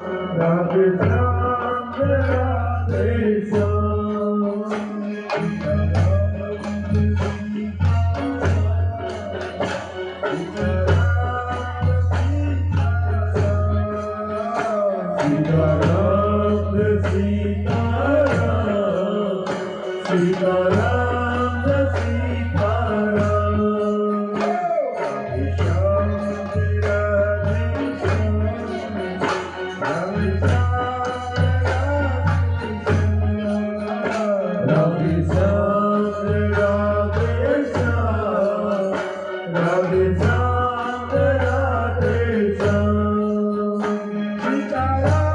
Radhe Shyam Radhe Shyam Sitaram Sitaram Sitaram Sitaram Radhe Shyam Radhe Shyam Radhe Shyam Radhe Shyam Radhe Shyam Radhe Shyam Sitaram